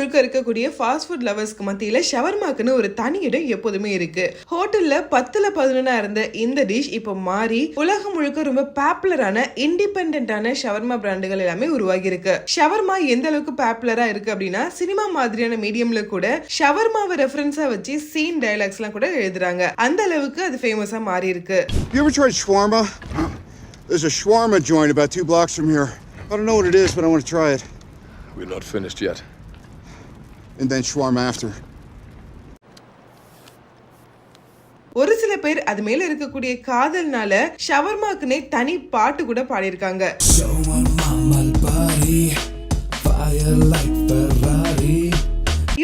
முழுக்க இருக்கக்கூடிய fast food லவர்ஸ்க்கு மத்தியில ஷவர்மாக்குன்னு ஒரு தனி இடம் எப்போதுமே இருக்கு. ஹோட்டல்ல 10ல 11 இருந்த இந்த டிஷ் இப்போ மாறி உலகம் முழுக்க ரொம்ப பாப்புலரான இண்டிபெண்டன்டான ஷவர்மா பிராண்டுகள் எல்லாமே உருவாகி இருக்கு. ஷவர்மா எந்த அளவுக்கு பாப்புலரா இருக்கு அப்படின்னா சினிமா மாதிரியான மீடியம்ல கூட ஷவர்மாவை ரெஃபரன்ஸா வச்சு சீன் டயலாக்ஸ் எல்லாம் கூட எழுதுறாங்க. அந்த அளவுக்கு அது ஃபேமஸா மாறி இருக்கு. You ever tried shawarma? There's a shawarma joint about 2 blocks from here. I don't know what it is, but I want to try it. We're not finished yet. And then shawarma after. ஒரு சில பேர் அது மேல இருக்கக்கூடிய காதல்னால ஷவர்மாக்குனே தனி பாட்டு கூட பாடியிருக்காங்க.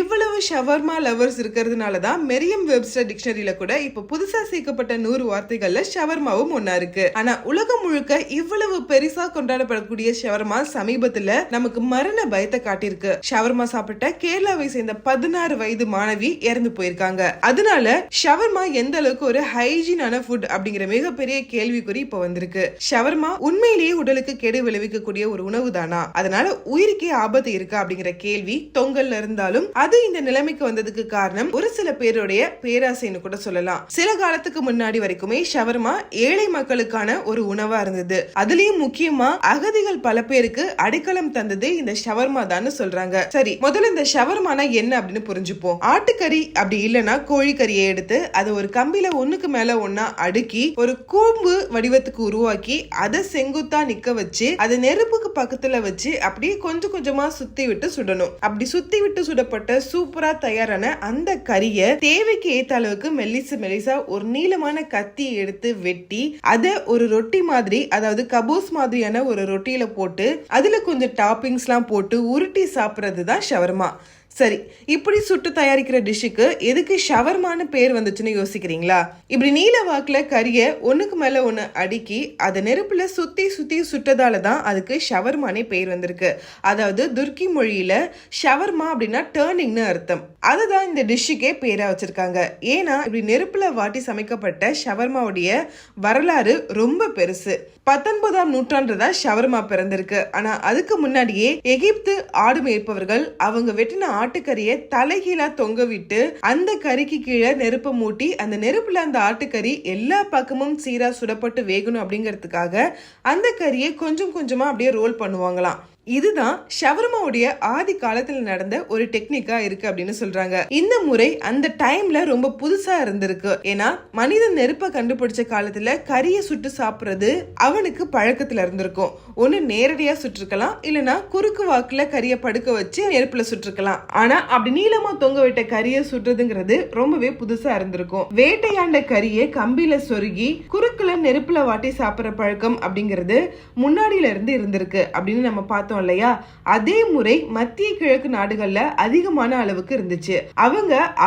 இவ்வளவு ஷவர்மா லவர்ஸ் இருக்கிறதுனால தான் மெரியம் வெப்ஸ்டர் டிக்ஷனரியில கூட இப்ப புதுசா சேர்க்கப்பட்ட 100 வார்த்தைகள்ல ஷவர்மாவும் ஒன்னா இருக்கு. ஆனா உலகம் முழுக்க இவ்வளவு பெருசா கொண்டாடப்படக்கூடிய ஷவர்மா சமீபத்துல நமக்கு மரண பயத்தை காட்டியிருக்கு. ஷவர்மா சாப்பிட்ட கேரளாவை சேர்ந்த 16 வயது மாணவி இறந்து போயிருக்காங்க. அதனால ஷவர்மா எந்த அளவுக்கு ஒரு ஹைஜீனான ஃபுட் அப்படிங்கிற மிகப்பெரிய கேள்விக்குறி இப்ப வந்திருக்கு. ஷவர்மா உண்மையிலேயே உடலுக்கு கெடு விளைவிக்கக்கூடிய ஒரு உணவு தானா, அதனால உயிருக்கே ஆபத்து இருக்கா அப்படிங்கிற கேள்வி தொங்கல்ல இருந்தாலும் அது இந்த நிலைமைக்கு வந்ததுக்கு காரணம் ஒரு சில பேருடைய பேராசைன்னு கூட சொல்லலாம். சில காலத்துக்கு முன்னாடி வரைக்குமே ஷவர்மா ஏழை மக்களுக்கான ஒரு உணவா இருந்தது. அதுலயும் முக்கியமா அகதிகள் பல பேருக்கு அடைக்கலம் தந்தது இந்த ஷவர்மா தான் சொல்றாங்க. சரி, முதல்ல இந்த ஷவர்மானா என்ன அப்படின்னு புரிஞ்சுப்போம். ஆட்டுக்கறி அப்படி இல்லனா கோழிக்கறியை எடுத்து அதை ஒரு கம்பியில ஒண்ணுக்கு மேல ஒன்னா அடுக்கி ஒரு கூம்பு வடிவத்துக்கு உருவாக்கி அதை செங்குத்தா நிக்க வச்சு அதை நெருப்புக்கு பக்கத்துல வச்சு அப்படியே கொஞ்சம் கொஞ்சமா சுத்தி விட்டு சுடணும். அப்படி சுத்தி விட்டு சுடப்பட்ட சூப்பரா தயாரான அந்த கறியை தேவைக்கு ஏத்த அளவுக்கு மெல்லிசா ஒரு நீளமான கத்தி எடுத்து வெட்டி அதை ஒரு ரொட்டி மாதிரி, அதாவது கபோஸ் மாதிரியான ஒரு ரொட்டியில போட்டு அதுல கொஞ்சம் டாப்பிங்ஸ் எல்லாம் போட்டு உருட்டி சாப்பிடுறது தான் ஷவர்மா. சரி, இப்படி சுட்டு தயாரிக்கிற டிஷ்ஷுக்கு எதுக்கு ஷவர்மான்னு பேர் வந்துச்சுன்னு யோசிக்கிறீங்களா? இப்படி நீல வாக்குல கறியை ஒண்ணுக்கு மேல ஒண்ணு அடுக்கி அதை நெருப்புல சுத்தி சுத்தி சுட்டதால தான் அதுக்கு ஷவர்மானே பேர் வந்திருக்கு. அதாவது துர்க்கி மொழியில ஷவர்மா அப்படின்னா டர்னிங்னு அர்த்தம். அதுதான் இந்த டிஷ்ஷுக்கே பேரா வச்சிருக்காங்க. ஏன்னா இப்படி நெருப்புல வாட்டி சமைக்கப்பட்ட ஷவர்மாவுடைய வரலாறு ரொம்ப பெருசு. 19ஆம் நூற்றாண்டு தான் ஷவர்மா பிறந்திருக்கு. ஆனா அதுக்கு முன்னாடியே எகிப்து ஆடு மேய்ப்பவர்கள் அவங்க வெட்டின ஆட்டுக்கறியை தலைகீழா தொங்க விட்டு அந்த கறிக்கு கீழே நெருப்பை மூட்டி அந்த நெருப்புல அந்த ஆட்டுக்கறி எல்லா பக்கமும் சீரா சுடப்பட்டு வேகணும் அப்படிங்கிறதுக்காக அந்த கறியை கொஞ்சம் கொஞ்சமா அப்படியே ரோல் பண்ணுவாங்களாம். இதுதான் ஷவர்மாவுடைய ஆதி காலத்துல நடந்த ஒரு டெக்னிக்கா இருக்கு அப்படின்னு சொல்றாங்க. இந்த முறை அந்த டைம்ல ரொம்ப புதுசா இருந்திருக்கு. ஏன்னா மனிதன் நெருப்பை கண்டுபிடிச்ச காலத்துல கறியை சுட்டு சாப்பிடுறது அவனுக்கு பழக்கத்துல இருந்திருக்கும். ஒண்ணு நேரடியா சுட்டிருக்கலாம், இல்லனா குறுக்கு வாக்குல கறியை படுக்க வச்சு நெருப்புல சுட்டிருக்கலாம். ஆனா அப்படி நீளமா தொங்க விட்ட கறியை சுட்டுறதுங்கிறது ரொம்பவே புதுசா இருந்திருக்கும். வேட்டையாண்ட கறியை கம்பியில சொருகி குறுக்குல நெருப்புல வாட்டி சாப்பிடுற பழக்கம் அப்படிங்கிறது முன்னாடியில இருந்து இருந்திருக்கு அப்படின்னு நம்ம பார்த்தோம் இல்லையா? அதே முறை மத்திய கிழக்கு நாடுகள்ல அதிகமான அளவுக்கு இருந்துச்சு.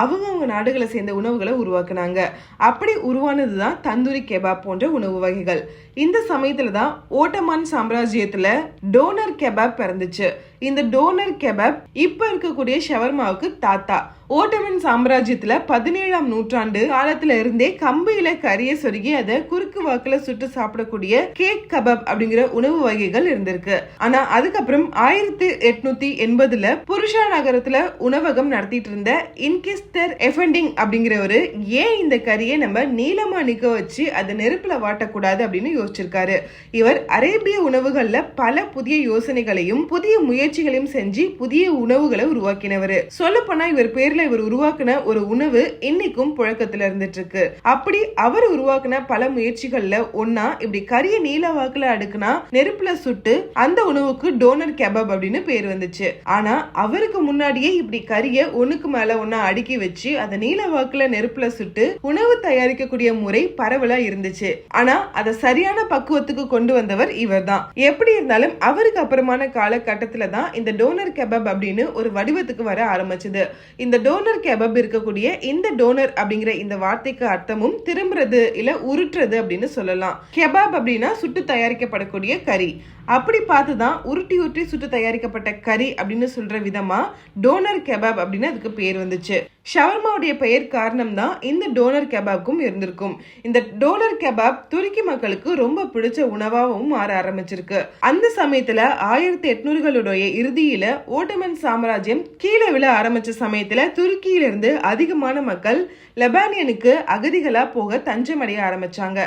அவங்க நாடுகளை சேர்ந்த உணவுகளை உருவாக்குனாங்க. அப்படி உருவானதுதான் தந்தூரி கெபாப் போன்ற உணவு வகைகள். இந்த சமயத்துல தான் ஓட்டமான் சாம்ராஜ்யத்துல டோனர் கெபாப் பிறந்துச்சு. இந்த டோனர் கெபாப் இப்ப இருக்கக்கூடிய ஷவர்மாவுக்கு தாத்தா. ஓட்டமன் சாம்ராஜ்யத்துல 17ஆம் நூற்றாண்டு காலத்துல இருந்தே கம்பியில கறியை சொருகி அதை குறுக்கு வாக்குல சுட்டு சாப்பிடக்கூடிய கேக் கபாப் அப்படிங்கிற உணவு வகைகள் இருந்திருக்கு. ஆனா அதுக்கப்புறம் 1880ல புருஷா நகரத்துல உணவகம் நடத்திட்டு இருந்த இன்கிஸ்டர் எஃபெண்டிங் அப்படிங்கிறவரு ஏன் இந்த கறியை நம்ம நீளமா நிக்க வச்சு அதை நெருப்புல வாட்டக்கூடாது அப்படின்னு யோசிச்சிருக்காரு. இவர் அரேபிய உணவுகள்ல பல புதிய யோசனைகளையும் புதிய முயற்சிகளையும் செஞ்சு புதிய உணவுகளை உருவாக்கினவர். சொல்ல போனா இவர் பேர்ல இவர் உருவாக்குன ஒரு உணவு இன்னைக்கும் புழக்கத்துல இருந்துட்டு இருக்கு. அப்படி அவர் உருவாக்குன பல முயற்சிகள்ல ஒன்னா இப்படி கறிய நீல வாக்குல அடுக்குனா நெருப்புல சுட்டு அந்த உணவுக்கு டோனர் கெபாப் அப்படின்னு பேர் வந்துச்சு. ஆனா அவருக்கு முன்னாடியே இப்படி கறிய ஒண்ணுக்கு மேல ஒன்னா அடுக்கி வச்சு அதை நீல வாக்குல நெருப்புல சுட்டு உணவு தயாரிக்கக்கூடிய முறை பரவலா இருந்துச்சு. ஆனா அதை சரியான பக்குவத்துக்கு கொண்டு வந்தவர் இவர் தான். எப்படி இருந்தாலும் அவருக்கு அப்புறமான காலகட்டத்துல தான் இந்த டோனர் கெபாப் அப்படின்னு ஒரு வடிவத்துக்கு வர ஆரம்பிச்சது. இந்த டோனர் கெபாப் இருக்கக்கூடிய இந்த டோனர் அப்படிங்கிற இந்த வார்த்தைக்கு அர்த்தமும் திரும்புறது இல்ல உருட்டுறது அப்படின்னு சொல்லலாம். கெபாப் அப்படின்னா சுட்டு தயாரிக்கப்படக்கூடிய கறி. அப்படி பார்த்துதான் உருட்டி உருட்டி சுட்டு தயாரிக்கப்பட்ட கறி அப்படின்னு சொல்ற விதமா டோனர் கெபாப் அப்படின்னு அதுக்கு பேர் வந்துச்சு. ஷவர்மாவுடைய பெயர் காரணம் தான் இந்த டோனர் கெபாப்க்கும் இருந்திருக்கும். இந்த டோனர் கெபாப் துருக்கி மக்களுக்கு ரொம்ப பிடிச்ச உணவாகவும் மாற ஆரம்பிச்சிருக்கு. அந்த சமயத்துல 1800களுடைய இறுதியில ஓட்டமன் சாம்ராஜ்யம் கீழே விழ ஆரம்பிச்ச சமயத்துல துருக்கியிலிருந்து அதிகமான மக்கள் லெபானியனுக்கு அகதிகளா போக தஞ்சமடைய ஆரம்பிச்சாங்க.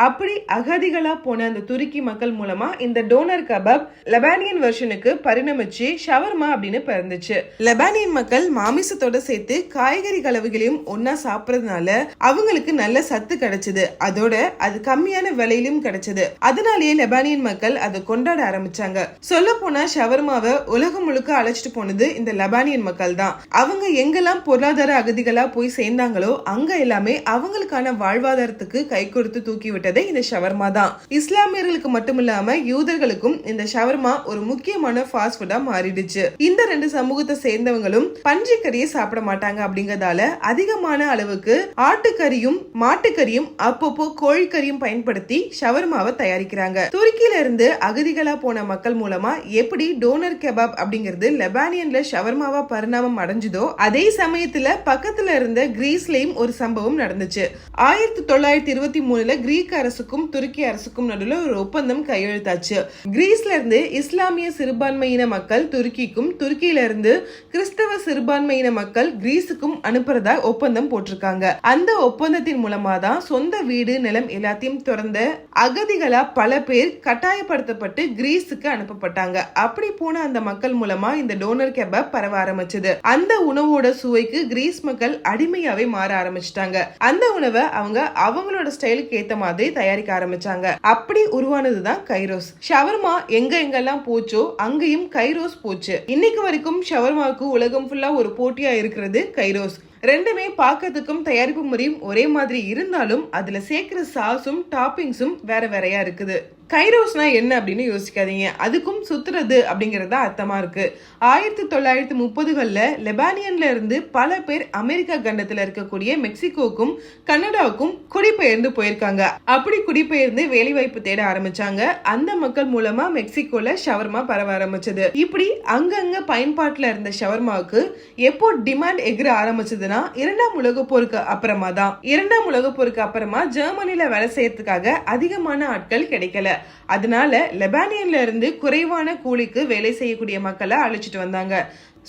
அப்படி அகதிகளா போன அந்த துருக்கி மக்கள் மூலமா இந்த டோனர் கபாப் லெபானியன் வெர்ஷனுக்கு பரிணமிச்சு ஷவர்மா அப்படின்னு பிறந்துச்சு. லெபானியன் மக்கள் மாமிசத்தோட சேர்த்து காய்கறி கலவைகளையும் ஒன்னா சாப்பிடறதுனால அவங்களுக்கு நல்ல சத்து கிடைச்சது. அதோட அது கம்மியான விலையிலும் கிடைச்சது. அதனாலேயே லெபானியன் மக்கள் அதை கொண்டாட ஆரம்பிச்சாங்க. சொல்ல போனா ஷவர்மாவை உலகம் முழுக்க அழைச்சிட்டு போனது இந்த லெபானியன் மக்கள் தான். அவங்க எங்கெல்லாம் பொருளாதார அகதிகளா போய் சேர்ந்தாங்களோ அங்க எல்லாமே அவங்களுக்கான வாழ்வாதாரத்துக்கு கை கொடுத்து தூக்கி விட்டு இந்த ஷவர்மா தான். இஸ்லாமியர்களுக்கு மட்டுமில்லாம யூதர்களுக்கும் இந்த ஷவர்மா ஒரு முக்கியமான ஃபாஸ்ட் ஃபுட்டா மாறிடுச்சு. இந்த ரெண்டு சமூகத்தை சேர்ந்தவங்களும் பன்றிக்கறியை சாப்பிட மாட்டாங்க அப்படிங்கறதால அதிகமான அளவுக்கு ஆட்டுக்கறியும் மாட்டுக்கறியும் அப்பப்போ கோழிக்கறியும் பயன்படுத்தி ஷவர்மாவை தயாரிக்கிறாங்க. துருக்கியில இருந்து அகதிகளா போன மக்கள் மூலமா எப்படி டோனர் கெபாப் அப்படிங்கிறது லெபானியன்ல ஷவர்மாவா பரிணாமம் அடைஞ்சதோ அதே சமயத்துல பக்கத்துல இருந்த கிரீஸ்லயும் ஒரு சம்பவம் நடந்துச்சு. 1923 கிரீக் அரசுக்கும் துருக்கி அரசுக்கும் நடுவில் ஒரு ஒப்பந்தம் கையெழுத்தாச்சு. கிரீஸ்ல இருந்து இஸ்லாமிய சிறுபான்மையின மக்கள் துருக்கிக்கும், துருக்கியில இருந்து கிறிஸ்தவ சிறுபான்மையின மக்கள் கிரீஸுக்கும் அனுப்புறதா ஒப்பந்தம் போட்டிருக்காங்க. அந்த ஒப்பந்தத்தின் மூலமா தான் சொந்த வீடு நிலம் எல்லாத்தையும் திறந்த அகதிகளா பல பேர் கட்டாயப்படுத்தப்பட்டு கிரீஸுக்கு அனுப்பப்பட்டாங்க. அப்படி போன அந்த மக்கள் மூலமா இந்த டோனர் கெபாப் பரவ ஆரம்பிச்சது. அந்த உணவோட சுவைக்கு கிரீஸ் மக்கள் அடிமையாவே மாற ஆரம்பிச்சிட்டாங்க. அந்த உணவை அவங்க அவங்களோட ஸ்டைலுக்கு ஏத்த மாதிரி தயாரிக்க ஆரம்பிச்சாங்க. அப்படி உருவானதுதான் கைரோஸ். ஷவர்மா எங்கெல்லாம் போச்சோ அங்கேயும் கைரோஸ் போச்சு. இன்னைக்கு வரைக்கும் ஷவர்மாவுக்கு உலகம் ஃபுல்லா ஒரு போட்டியா இருக்கிறது கைரோஸ். ரெண்டுமே பார்க்கறதுக்கும் தயாரிப்பு முறையும் ஒரே மாதிரி இருந்தாலும் அதுல சேர்க்கிற சாஸும் டாப்பிங்ஸும் வேற வேறையா இருக்குது. கைரோஸ்னா என்ன அப்படின்னு யோசிக்காதீங்க. அதுக்கும் சுத்துறது அப்படிங்கறத அர்த்தமா இருக்கு. 1930களில் லெபானியன்ல இருந்து பல பேர் அமெரிக்கா கண்டத்துல இருக்கக்கூடிய மெக்சிகோக்கும் கனடாவுக்கும் குடிபெயர்ந்து போயிருக்காங்க. அப்படி குடிபெயர்ந்து வேலை வாய்ப்பு தேட ஆரம்பிச்சாங்க. அந்த மக்கள் மூலமா மெக்சிகோல ஷவர்மா பரவ ஆரம்பிச்சது. இப்படி அங்கங்க பயன்பாட்டுல இருந்த ஷவர்மாவுக்கு எப்போ டிமாண்ட் எகிர ஆரம்பிச்சதுன்னா இரண்டாம் உலக போருக்கு அப்புறமா தான். இரண்டாம் உலக போருக்கு அப்புறமா ஜெர்மனில வேலை செய்யறதுக்காக அதிகமான ஆட்கள் கிடைக்கல. அதனால லெபானியன்ல இருந்து குறைவான கூலிக்கு வேலை செய்யக்கூடிய மக்களை அழைச்சிட்டு வந்தாங்க.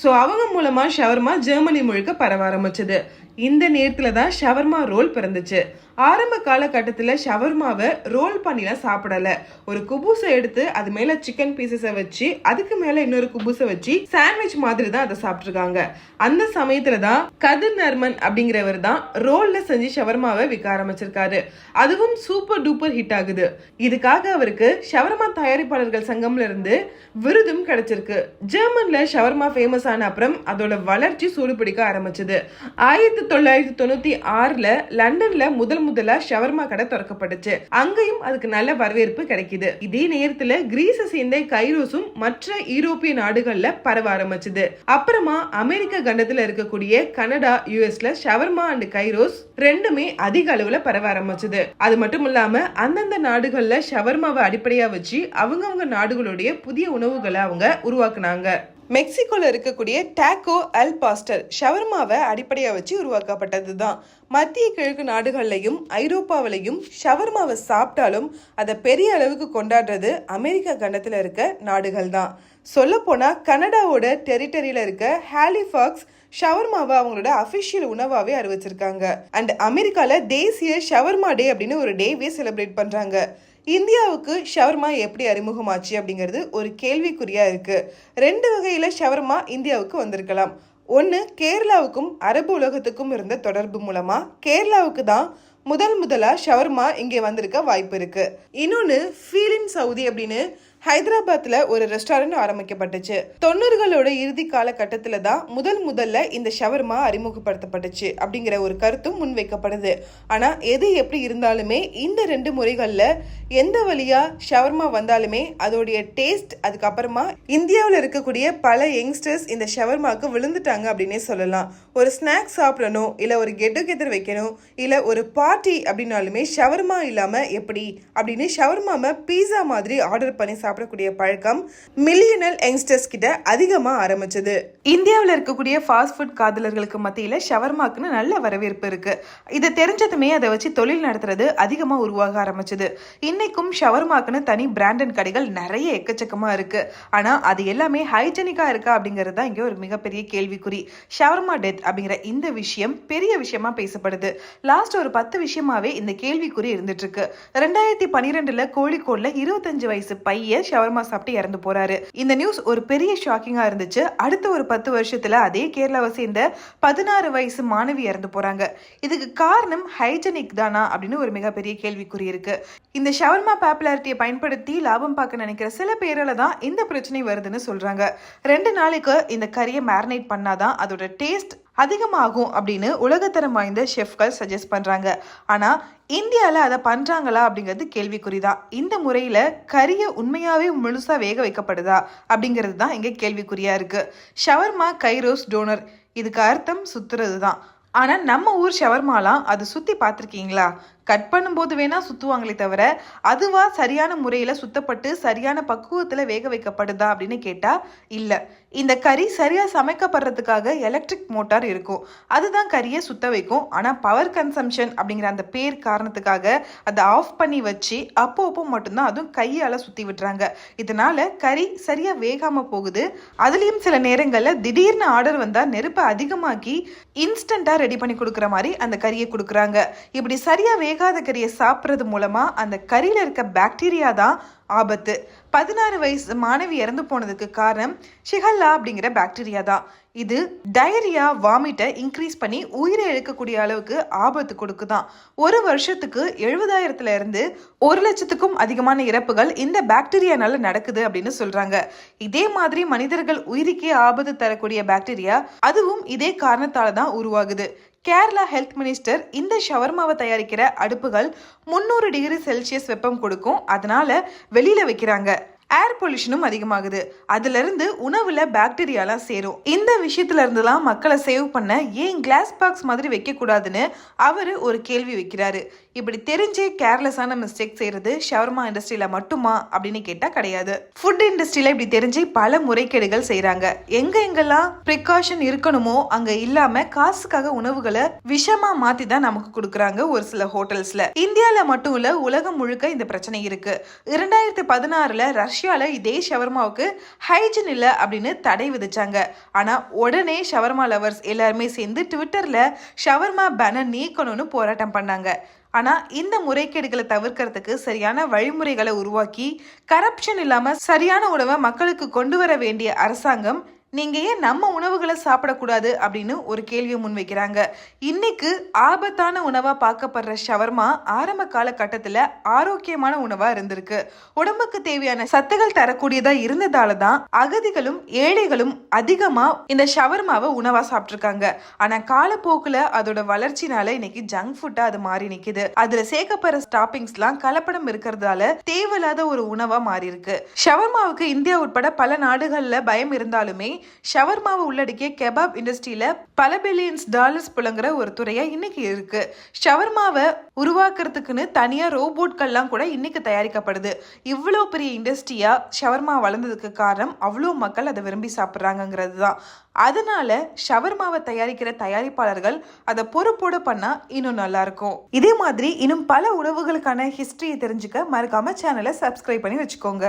சோ அவங்க மூலமா ஷவர்மா ஜெர்மனி முழுக்க பரவ ஆரம்பிச்சது. இந்த நேரத்துல தான் ஷவர்மா ரோல் பிறந்துச்சு. ஆரம்ப காலகட்டத்துல ஷவர்மாவை ரோல் பண்ணிலாம் சாப்பிடல. ஒரு குபூஸை எடுத்து அது மேல சிக்கன் பீசஸை வச்சு அதுக்கு மேல இன்னொரு குபூஸை வச்சு சாண்ட்விச் மாதிரி தான் அதை சாப்பிட்டுருக்காங்க. அந்த சமயத்துல தான் கதிர் நர்மன் அப்படிங்கிறவர் தான் ரோல்ல செஞ்சு ஷவர்மாவை விற்க ஆரம்பிச்சிருக்காரு. அதுவும் சூப்பர் டூப்பர் ஹிட் ஆகுது. இதுக்காக அவருக்கு ஷவர்மா தயாரிப்பாளர்கள் சங்கம்ல இருந்து விருதும் கிடைச்சிருக்கு. ஜெர்மன்ல ஷவர்மா ஃபேமஸ் ஆன அப்புறம் அதோட வளர்ச்சி சூடு பிடிக்க ஆரம்பிச்சது. 1996ல லண்டன்ல முதலா ஷவர்மா கடை திறக்கப்பட்டுச்சு. அங்கேயும் அதுக்கு நல்ல வரவேற்பு கிடைக்குது. இதே நேரத்துல கிரீஸை சேர்ந்த கைரோஸும் மற்ற யூரோப்பிய நாடுகள்ல பரவ ஆரம்பிச்சது. அப்புறமா அமெரிக்க கண்டத்துல இருக்கக்கூடிய கனடா, யுஎஸ்ல ஷவர்மா அண்ட் கைரோஸ் ரெண்டுமே அதிக அளவுல பரவ ஆரம்பிச்சது. அது மட்டும் இல்லாம அந்தந்த நாடுகள்ல ஷவர்மாவை அடிப்படையா வச்சு அவங்கவங்க நாடுகளுடைய புதிய உணவுகளை அவங்க உருவாக்குனாங்க. மெக்சிகோல இருக்கக்கூடிய டாக்கோ அல் பாஸ்டர் ஷவர்மாவை அடிப்படையா வச்சு உருவாக்கப்பட்டதுதான். மத்திய கிழக்கு நாடுகள்லையும் ஐரோப்பாவிலையும் ஷவர்மாவை சாப்பிட்டாலும் அதை பெரிய அளவுக்கு கொண்டாடுறது அமெரிக்கா கண்டத்துல இருக்க நாடுகள் தான். சொல்ல போனா கனடாவோட டெரிட்டரியில இருக்க ஹாலிஃபாக்ஸ் ஷவர்மாவை அவங்களோட அபிஷியல் உணவாவே அறிவிச்சிருக்காங்க. அண்ட் அமெரிக்கால தேசிய ஷவர்மா டே அப்படின்னு ஒரு டேவே செலிப்ரேட் பண்றாங்க. இந்தியாவுக்கு ஷவர்மா எப்படி அறிமுகமாச்சு அப்படிங்கிறது ஒரு கேள்விக்குறியா இருக்கு. ரெண்டு வகையில ஷவர்மா இந்தியாவுக்கு வந்திருக்கலாம். ஒன்று கேரளாவுக்கும் அரபு உலகத்துக்கும் இருந்த தொடர்பு மூலமா கேரளாவுக்கு தான் முதலா ஷவர்மா இங்கே வந்திருக்க வாய்ப்பு இருக்கு. இன்னொன்னு ஃபீலின் சவுதி அப்படின்னு ஹைதராபாத்ல ஒரு ரெஸ்டாரண்ட் ஆரம்பிக்கப்பட்டுச்சு. 90களோட இறுதி காலகட்டத்துல தான் முதல்ல இந்த ஷவர்மா அறிமுகப்படுத்தப்பட்டுச்சு அப்படிங்கிற ஒரு கருத்தும் முன்வைக்கப்படுது. ஆனா எது எப்படி இருந்தாலுமே இந்த ரெண்டு முறைகள்ல எந்த வழியா ஷவர்மா வந்தாலுமே அதோடைய டேஸ்ட், அதுக்கப்புறமா இந்தியாவில் இருக்கக்கூடிய பல யங்ஸ்டர்ஸ் இந்த ஷவர்மாவுக்கு விழுந்துட்டாங்க அப்படின்னே சொல்லலாம். ஒரு ஸ்நாக்ஸ் சாப்பிடணும், இல்ல ஒரு கெட் டுகெதர் வைக்கணும், இல்ல ஒரு பார்ட்டி அப்படின்னாலுமே ஷவர்மா இல்லாம எப்படி அப்படின்னு ஷவர்மாவை பீஸா மாதிரி ஆர்டர் பண்ணி சாப்பிடக்கூடிய பழக்கம் மில்லியனல் யங்ஸ்டர்ஸ் கிட்ட அதிகமா ஆரம்பிச்சது. இந்தியாவில் இருக்கக்கூடிய ஃபாஸ்ட் ஃபுட் காதலர்களுக்கு மத்தியில ஷவர்மாக்குன்னு நல்ல வரவேற்பு இருக்கு. இதை தெரிஞ்சதுமே அதை வச்சு தொழில் நடத்துறது அதிகமா உருவாக ஆரம்பிச்சது. இன்னைக்கும் ஷவர்மாக்குன்னு தனி பிராண்டட் கடைகள் நிறைய எக்கச்சக்கமா இருக்கு. ஆனா அது எல்லாமே ஹைஜெனிக்கா இருக்கா அப்படிங்கிறது தான் இங்க ஒரு மிகப்பெரிய கேள்விக்குறி. ஷவர்மா டெத் அப்படிங்கிற இந்த விஷயம் பெரிய விஷயமா பேசப்படுது. லாஸ்ட் ஒரு 10 விஷயமாவே இந்த கேள்விக்குறி இருந்துட்டு இருக்கு. 2012 கோழிக்கோட்ல 25 வயசு பையன் ஷவர்மா சாப்பிட்டு இறந்து போறாரு. இந்த நியூஸ் ஒரு பெரிய ஷாக்கிங்கா இருந்துச்சு. அடுத்த ஒரு 10 வருஷத்துல அதே கேரளாவை சேர்ந்த 16 வயசு மாணவி இறந்து போறாங்க. இதுக்கு காரணம் ஹைஜெனிக் தானா அப்படின்னு ஒரு மிகப்பெரிய கேள்விக்குறி இருக்கு. இந்த ஷவர்மா பாப்புலாரிட்டியை பயன்படுத்தி லாபம் பார்க்க நினைக்கிற சில பேரால தான் இந்த பிரச்சனை வருதுன்னு சொல்றாங்க. 2 நாளைக்கு இந்த கறியை மேரினேட் பண்ணாதான் அதோட டேஸ்ட் அதிகமாகும் அப்படின்னு உலகத்தரம் வாய்ந்த ஷெஃப்கள் சஜஸ்ட் பண்றாங்க. ஆனா இந்தியாவில் அதை பண்றாங்களா அப்படிங்கிறது கேள்விக்குறிதான். இந்த முறையில கறியை உண்மையாவே முழுசா வேக வைக்கப்படுதா அப்படிங்கிறது தான் இங்க கேள்விக்குறியா இருக்கு. ஷவர்மா கைரோஸ் டோனர், இதுக்கு அர்த்தம் சுத்துறது தான். ஆனா நம்ம ஊர் ஷவர்மாலாம் அது சுத்தி பார்த்திருக்கீங்களா? கட் பண்ணும்போது வேணா சுத்துவாங்களே தவிர அதுவா சரியான முறையில சுத்தப்பட்டு சரியான பக்குவத்துல வேக வைக்கப்படுதா அப்படின்னு கேட்டா இல்ல. இந்த கறி சரியா சமைக்கப்படுறதுக்காக எலக்ட்ரிக் மோட்டார் இருக்கும், அதுதான் கறியை சுத்த வைக்கும். ஆனா பவர் கன்சம்ஷன் அப்படிங்கிற அந்த பேர் காரணத்துக்காக அதை ஆஃப் பண்ணி வச்சு அப்போ மட்டும்தான் அதுவும் கையால சுத்தி விட்டுறாங்க. இதனால கறி சரியா வேகாம போகுது. அதுலயும் சில நேரங்கள்ல திடீர்னு ஆர்டர் வந்தா நெருப்பை அதிகமாக்கி இன்ஸ்டன்டா ரெடி பண்ணி கொடுக்குற மாதிரி அந்த கறியை கொடுக்குறாங்க. இப்படி சரியா வேகாத கறியை சாப்பிட்றது மூலமா அந்த கறியில இருக்க பாக்டீரியா தான் ஆபத்து. 16 வயசு மாணவி இறந்து போனதுக்கு காரணம் ஷிகல்லா அப்படிங்கிற பாக்டீரியா தான். இது டயரியா, வாமிட்டை இன்க்ரீஸ் பண்ணி உயிரை இழக்கக்கூடிய அளவுக்கு ஆபத்து கொடுக்குதான். ஒரு வருஷத்துக்கு 70,000 இருந்து 1,00,000க்கும் அதிகமான இறப்புகள் இந்த பாக்டீரியானால நடக்குது அப்படின்னு சொல்றாங்க. இதே மாதிரி மனிதர்கள் உயிருக்கே ஆபத்து தரக்கூடிய பாக்டீரியா அதுவும் இதே காரணத்தால தான் உருவாகுது. கேரளா ஹெல்த் மினிஸ்டர் இந்த ஷவர்மாவை தயாரிக்கிற அடுப்புகள் 300 டிகிரி செல்சியஸ் வெப்பம் கொடுக்கும், அதனால வெளியில வைக்கிறாங்க. ஏர் பொல்யூஷனும் அதிகமாகுது. அதுல இருந்து உணவுல பாக்டீரியாலாம் சேரும். இந்த விஷயத்துல இருந்துலாம் மக்களை சேவ் பண்ண ஏன் கிளாஸ் பாக்ஸ் மாதிரி வைக்க கூடாதுன்னு அவரு ஒரு கேள்வி வைக்கிறாரு. இப்படி தெரிஞ்சே கேர்லெஸ்ஸான மிஸ்டேக் செய்யறது ஷவர்மா இண்டஸ்ட்ரியில மட்டுமா அப்படின்னு கேட்டா கிடையாது. ஃபுட் இண்டஸ்ட்ரியில இப்படி தெரிஞ்சே பல முறைகேடுகள் செய்யறாங்க. எங்கெல்லாம் ப்ரிகாஷன் இருக்கணுமோ அங்க இல்லாம காசுக்காக உணவுகளை விஷமா மாத்தி தான் நமக்கு கொடுக்குறாங்க ஒரு சில ஹோட்டல்ஸ்ல. இந்தியால மட்டும் இல்ல, உலகம் முழுக்க இந்த பிரச்சனை இருக்கு. 2016 ரஷ்யால இதே ஷவர்மாவுக்கு ஹைஜீன் இல்ல அப்படின்னு தடை விதிச்சாங்க. ஆனா உடனே ஷவர்மா லவர்ஸ் எல்லாருமே சேர்ந்து ட்விட்டர்ல ஷவர்மா பேனர் நீக்கணும்னு போராட்டம் பண்ணாங்க. ஆனா இந்த முறைகேடுகளை தவிர்க்கிறதுக்கு சரியான வழிமுறைகளை உருவாக்கி கரப்ஷன் இல்லாம சரியான உணவை மக்களுக்கு கொண்டு வர வேண்டிய அரசாங்கம் நீங்க ஏன் நம்ம உணவுகளை சாப்பிடக்கூடாது அப்படின்னு ஒரு கேள்வியை முன்வைக்கிறாங்க. இன்னைக்கு ஆபத்தான உணவா பார்க்கப்படுற ஷவர்மா ஆரம்ப காலகட்டத்துல ஆரோக்கியமான உணவா இருந்திருக்கு. உடம்புக்கு தேவையான சத்துகள் தரக்கூடியதா இருந்ததால தான் அகதிகளும் ஏழைகளும் அதிகமா இந்த ஷவர்மாவை உணவா சாப்பிட்டுருக்காங்க. ஆனா காலப்போக்குல அதோட வளர்ச்சினால இன்னைக்கு ஜங்க் ஃபுட்டா அது மாறி நிக்குது. அதுல சேர்க்கப்படுற ஸ்டாப்பிங்ஸ் எல்லாம் கலப்படம் இருக்கிறதால தேவையில்லாத ஒரு உணவா மாறி இருக்கு. ஷவர்மாவுக்கு இந்தியா உட்பட பல நாடுகள்ல பயம் இருந்தாலுமே ஷவர்மாவை உள்ளடக்கிய கெபாப் இண்டஸ்ட்ரியில பல பில்லியன்ஸ் டாலர்ஸ் புழங்குற ஒரு துறையா இன்னைக்கு இருக்கு. ஷவர்மாவை உருவாக்குறதுக்குன்னு தனியா ரோபோட்கள்லாம் கூட இன்னைக்கு தயாரிக்கப்படுது. இவ்வளோ பெரிய இண்டஸ்ட்ரியா ஷவர்மா வளர்ந்ததுக்கு காரணம் அவ்வளோ மக்கள் அதை விரும்பி சாப்பிட்றாங்கிறது தான். அதனால ஷவர்மாவை தயாரிக்கிற தயாரிப்பாளர்கள் அதை பொறுப்போட பண்ணா இன்னும் நல்லா இருக்கும். இதே மாதிரி இன்னும் பல உணவுகளுக்கான ஹிஸ்டரியை தெரிஞ்சுக்க மறக்காம சேனலை சப்ஸ்கிரைப் பண்ணி வச்சுக்கோங்க.